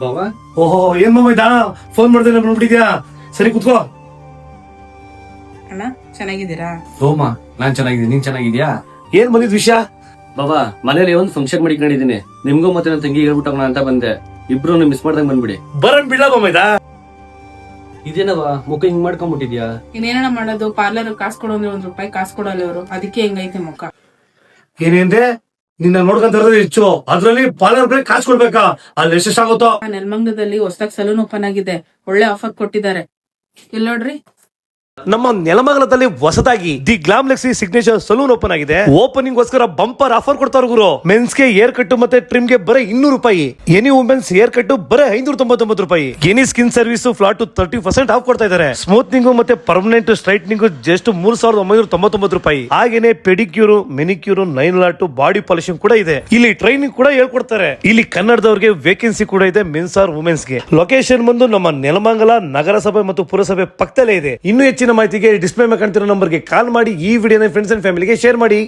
ಬಾವಾ ಓಹೋ ಏನ್ ಮಾಮ ಇದಾ ಫೋನ್ ಮಾಡ್ದೆ ನೋಡ್ಬಿಟ್ಟಿದ್ಯಾ? ಸರಿ ಕುತ್ಕೋ. ಅಣ್ಣ ಚೆನ್ನಾಗಿದ್ದೀರಾ? ರೋಮ ನಾನ್ ಚೆನ್ನಾಗಿದ್ದೀನಿ, ನೀನ್ ಚೆನ್ನಾಗಿದ್ಯಾ? ಏನ್ ಬಂದಿದ್ ವಿಷಯ? ಬಾಬಾ ಮನೇಲಿ ಒಂದು ಫಂಕ್ಷನ್ ಮಾಡಿಕೊಂಡಿದ್ದೀನಿ, ನಿಮ್ಗೂ ಮತ್ತೆ ನನ್ನ ತಂಗಿ ಹೇಳ್ಬಿಟ್ಟೋಣ ಅಂತ ಬಂದೆ. ಇಬ್ರು ಮಿಸ್ ಮಾಡ್ದಂಗ್ ಬಂದ್ಬಿಡಿ. ಬರನ್ ಬಿಡ ಮಾಮ ಇದಾ. ಇದೇನವ ಮುಖ ಹಿಂಗ್ ಮಾಡ್ಕೊಂಡ್ಬಿಟ್ಟಿದ್ಯಾ? ಇನ್ನೇನಣ್ಣ ಮಾಡೋದು, ಪಾರ್ಲರ್ ಕಾಸು ಕೊಡು ಅಂದ್ರೆ ₹1 ಕಾಸು ಕೊಡಲ್ಲ ಇವರು, ಅದಕ್ಕೆ ಹೆಂಗೈತೆ ಮುಖ. ಏನೇಂದೆ? ನಿನ್ನ ನೋಡ್ಕೊಂತ ಇರೋದು ಹೆಚ್ಚು, ಅದ್ರಲ್ಲಿ ಪಾರ್ಲರ್ ಬೆಲೆ ಕಾಸು ಕೊಡ್ಬೇಕಾ? ಅಲ್ಲಿ ಎಷ್ಟಾಗುತ್ತೋ. ನೆಲಮಂಗಲದಲ್ಲಿ ಹೊಸದಾಗಿ ಸಲೂನ್ ಓಪನ್ ಆಗಿದೆ, ಒಳ್ಳೆ ಆಫರ್ ಕೊಟ್ಟಿದ್ದಾರೆ. ಇಲ್ಲಿ ನೋಡ್ರಿ. ನಮ್ಮ ನೆಲಮಂಗಲದಲ್ಲಿ ಹೊಸದಾಗಿ ದಿ ಗ್ಲಾಮ್ಲೆಕ್ಸಿ ಸಿಗ್ನೇಚರ್ ಸಲೂನ್ ಓಪನ್ ಆಗಿದೆ. ಓಪನಿಂಗ್ ಗೋಸ್ಕರ ಬಂಪರ್ ಆಫರ್ ಕೊಡ್ತಾರ ಗುರು. ಮೆನ್ಸ್ ಗೆ ಹೇರ್ ಕಟ್ ಮತ್ತೆ ಟ್ರಿಮ್ ಗೆ ಬರೀ ₹200, ಎನಿ ವುಮೆನ್ಸ್ ಹೇರ್ ಕಟ್ ಬರೀ ₹599, any skin service flat 30% of ಕೊಡ್ತಾ ಇದಾರೆ. ಸ್ಮೂತ್ನಿಂಗ್ ಮತ್ತೆ ಪರ್ಮನೆಂಟ್ ಸ್ಟ್ರೈಟ್ನಿಂಗ್ ಜಸ್ಟ್ ₹3,999. ಹಾಗೇನೆ pedicure, manicure, Nile art, body polishing ಕೂಡ ಇದೆ. ಇಲ್ಲಿ ಟ್ರೈನಿಂಗ್ ಕೂಡ ಹೇಳ್ಕೊಡ್ತಾರೆ. ಇಲ್ಲಿ ಕನ್ನಡದವರಿಗೆ ವೇಕೆನ್ಸಿ ಕೂಡ ಇದೆ, ಮೆನ್ಸ್ ಆರ್ ವುಮೆನ್ಸ್ ಗೆ. ಲೊಕೇಶನ್ ಬಂದು ನಮ್ಮ ನೆಲಮಂಗಲ ನಗರಸಭೆ ಮತ್ತು ಪುರಸಭೆ ಪಕ್ಕದಲ್ಲೇ ಇದೆ. ಇನ್ನೂ ಹೆಚ್ಚಿನ ಮಾಹಿತಿಗೆ ಡಿಸ್ಪ್ಲೇ ಮೇಲೆ ಕಾಣ್ತಿರೋ ನಂಬರ್ಗೆ ಕಾಲ್ ಮಾಡಿ ಈ ವಿಡಿಯೋನ ಫ್ರೆಂಡ್ಸ್ ಅಂಡ್ ಫ್ಯಾಮಿಲಿಗೆ ಶೇರ್ ಮಾಡಿ.